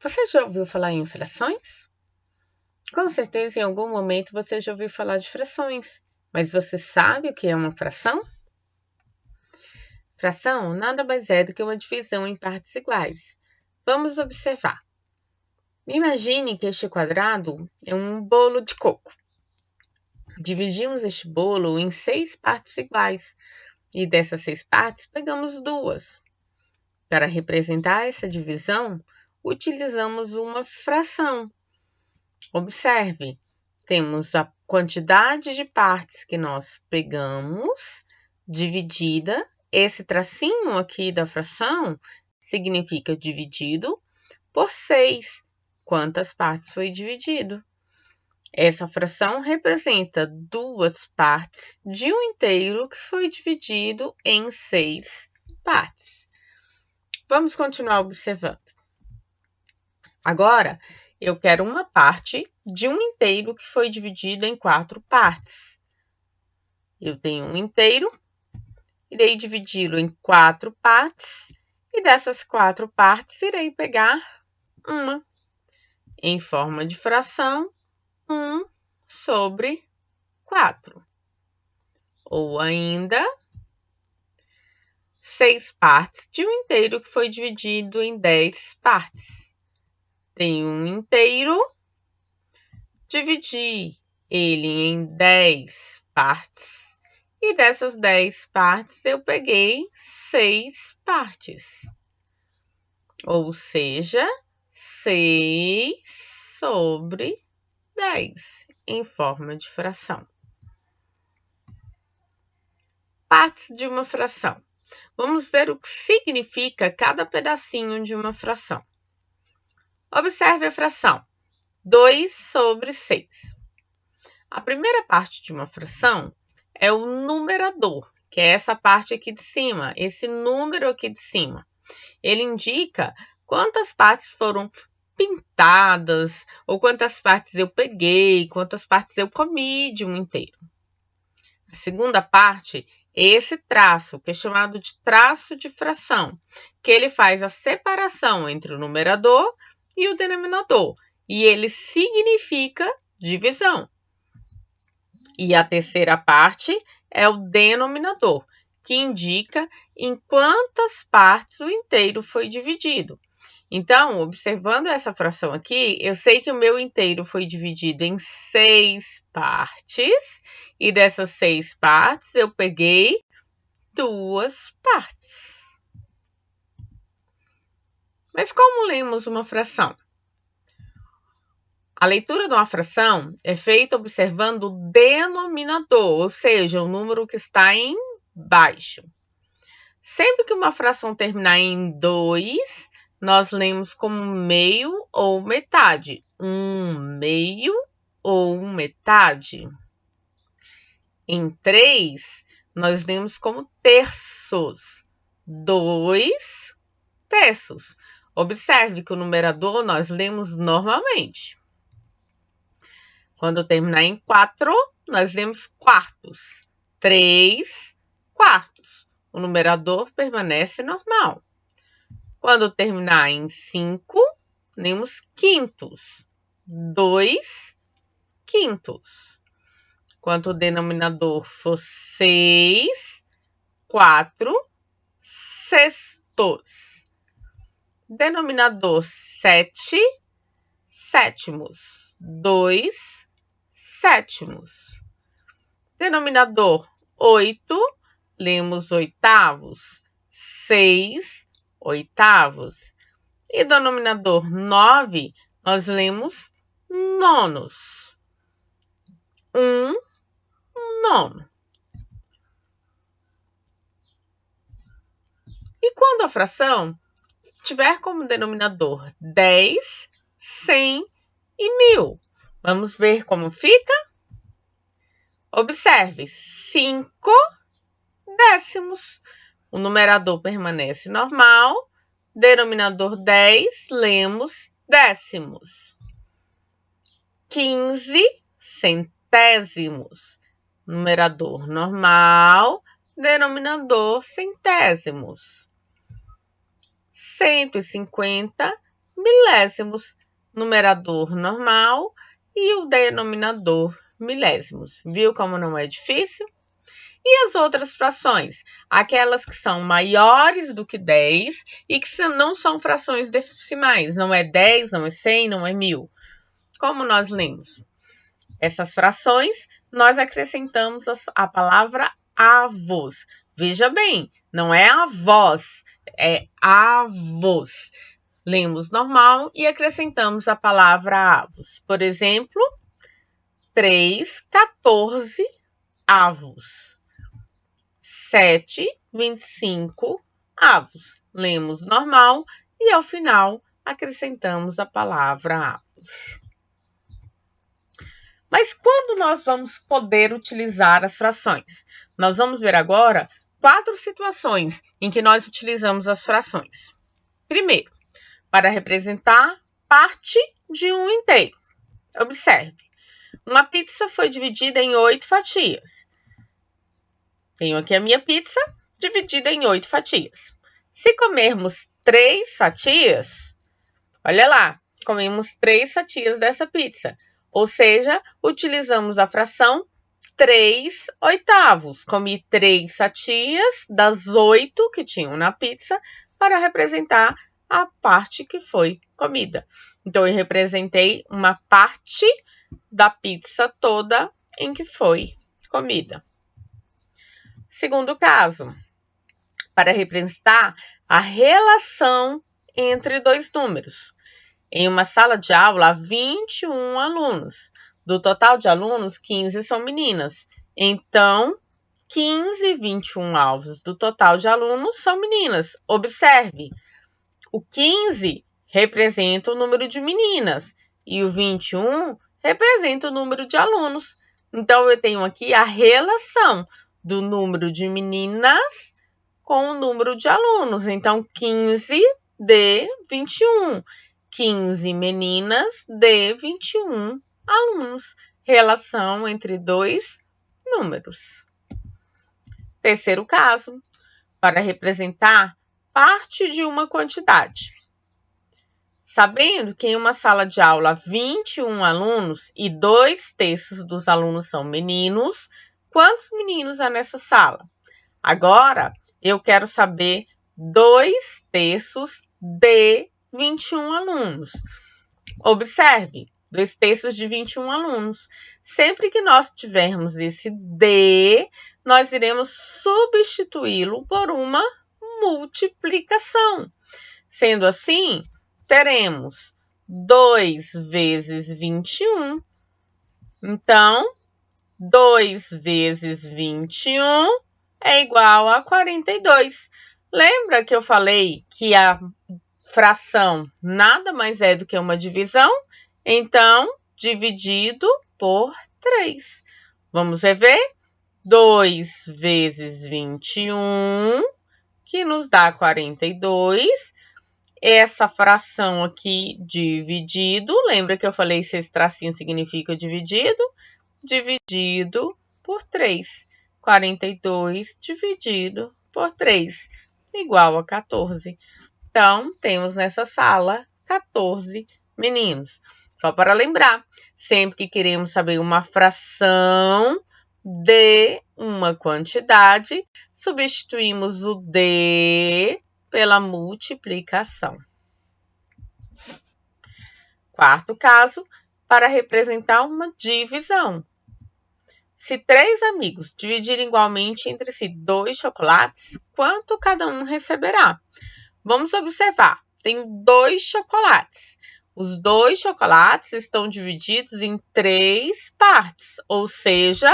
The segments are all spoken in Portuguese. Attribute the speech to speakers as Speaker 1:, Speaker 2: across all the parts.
Speaker 1: Você já ouviu falar em frações? Com certeza, em algum momento você já ouviu falar de frações, mas você sabe o que é uma fração? Fração nada mais é do que uma divisão em partes iguais. Vamos observar. Imagine que este quadrado é um bolo de coco. Dividimos este bolo em 6 partes iguais e dessas 6 partes pegamos 2. Para representar essa divisão, utilizamos uma fração. Observe, temos a quantidade de partes que nós pegamos, dividida. Esse tracinho aqui da fração significa dividido por 6. Quantas partes foi dividido? Essa fração representa 2 partes de um inteiro que foi dividido em 6 partes. Vamos continuar observando. Agora, eu quero uma parte de um inteiro que foi dividido em 4 partes. Eu tenho um inteiro, irei dividi-lo em 4 partes, e dessas 4 partes irei pegar uma. Em forma de fração, 1 sobre 4. Ou ainda, 6 partes de um inteiro que foi dividido em 10 partes. Tenho um inteiro, dividi ele em 10 partes, e dessas 10 partes eu peguei 6 partes. Ou seja, 6 sobre 10, em forma de fração. Partes de uma fração. Vamos ver o que significa cada pedacinho de uma fração. Observe a fração 2 sobre 6. A primeira parte de uma fração é o numerador, que é essa parte aqui de cima, esse número aqui de cima. Ele indica quantas partes foram pintadas, ou quantas partes eu peguei, quantas partes eu comi de um inteiro. A segunda parte é esse traço, que é chamado de traço de fração, que ele faz a separação entre o numerador e o denominador, e ele significa divisão. E a terceira parte é o denominador, que indica em quantas partes o inteiro foi dividido. Então, observando essa fração aqui, eu sei que o meu inteiro foi dividido em 6 partes, e dessas 6 partes eu peguei 2 partes. Mas como lemos uma fração? A leitura de uma fração é feita observando o denominador, ou seja, o número que está embaixo. Sempre que uma fração terminar em 2, nós lemos como meio ou metade. 1/2 ou 1/metade. Em 3, nós lemos como terços. 2 terços. Observe que o numerador nós lemos normalmente. Quando terminar em 4, nós lemos quartos. 3 quartos. O numerador permanece normal. Quando terminar em 5, lemos quintos. 2 quintos. Quando o denominador for 6, 4 sextos. Denominador 7, sétimos. 2 sétimos. Denominador 8, lemos oitavos. 6 oitavos. E denominador 9, nós lemos nonos. 1 nono. E quando a fração tiver como denominador 10, 100 e 1000, vamos ver como fica? Observe, 5 décimos. O numerador permanece normal. Denominador 10, lemos décimos. 15 centésimos. Numerador normal. Denominador centésimos. 150 milésimos, numerador normal e o denominador milésimos. Viu como não é difícil? E as outras frações? Aquelas que são maiores do que 10 e que não são frações decimais. Não é 10, não é 100, não é 1000. Como nós lemos? Essas frações, nós acrescentamos a palavra avos. Veja bem, não é avós, é avos. Lemos normal e acrescentamos a palavra avos. Por exemplo, 3,14 avos. 7,25 avos. Lemos normal e ao final acrescentamos a palavra avos. Mas quando nós vamos poder utilizar as frações? Nós vamos ver agora 4 situações em que nós utilizamos as frações. Primeiro, para representar parte de um inteiro. Observe, uma pizza foi dividida em 8 fatias. Tenho aqui a minha pizza dividida em 8 fatias. Se comermos 3 fatias, olha lá, comemos 3 fatias dessa pizza. Ou seja, utilizamos a fração 3/8. Comi 3 fatias das 8 que tinham na pizza para representar a parte que foi comida. Então, eu representei uma parte da pizza toda em que foi comida. Segundo caso, para representar a relação entre dois números. Em uma sala de aula, há 21 alunos. Do total de alunos, 15 são meninas. Então, 15 e 21 avos do total de alunos são meninas. Observe, o 15 representa o número de meninas e o 21 representa o número de alunos. Então, eu tenho aqui a relação do número de meninas com o número de alunos. Então, 15 de 21. 15 meninas de 21 alunos. Relação entre dois números. Terceiro caso, para representar parte de uma quantidade. Sabendo que em uma sala de aula 21 alunos e 2/3 dos alunos são meninos, quantos meninos há nessa sala? Agora, eu quero saber 2/3 de 21 alunos. Observe, 2/3 de 21 alunos. Sempre que nós tivermos esse D, nós iremos substituí-lo por uma multiplicação. Sendo assim, teremos 2 vezes 21. Então, 2 vezes 21 é igual a 42. Lembra que eu falei que a fração nada mais é do que uma divisão? Então, dividido por 3. Vamos rever? 2 vezes 21, que nos dá 42. Essa fração aqui, dividido, lembra que eu falei se esse tracinho significa dividido? Dividido por 3. 42 dividido por 3, igual a 14. Então, temos nessa sala 14 meninos. Só para lembrar, sempre que queremos saber uma fração de uma quantidade, substituímos o D pela multiplicação. Quarto caso, para representar uma divisão. Se 3 amigos dividirem igualmente entre si 2 chocolates, quanto cada um receberá? Vamos observar, tem 2 chocolates. Os 2 chocolates estão divididos em 3 partes, ou seja,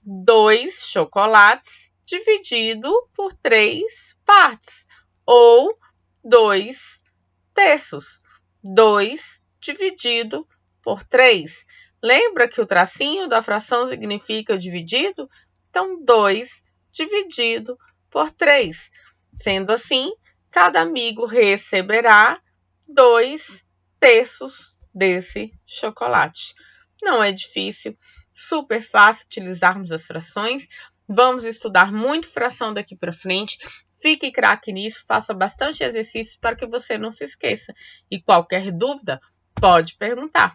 Speaker 1: 2 chocolates dividido por 3 partes, ou 2/3. 2 dividido por 3. Lembra que o tracinho da fração significa dividido? Então, 2 dividido por 3. Sendo assim, cada amigo receberá 2/3 desse chocolate. Não é difícil, super fácil utilizarmos as frações. Vamos estudar muito fração daqui para frente. Fique craque nisso, faça bastante exercício para que você não se esqueça. E qualquer dúvida, pode perguntar.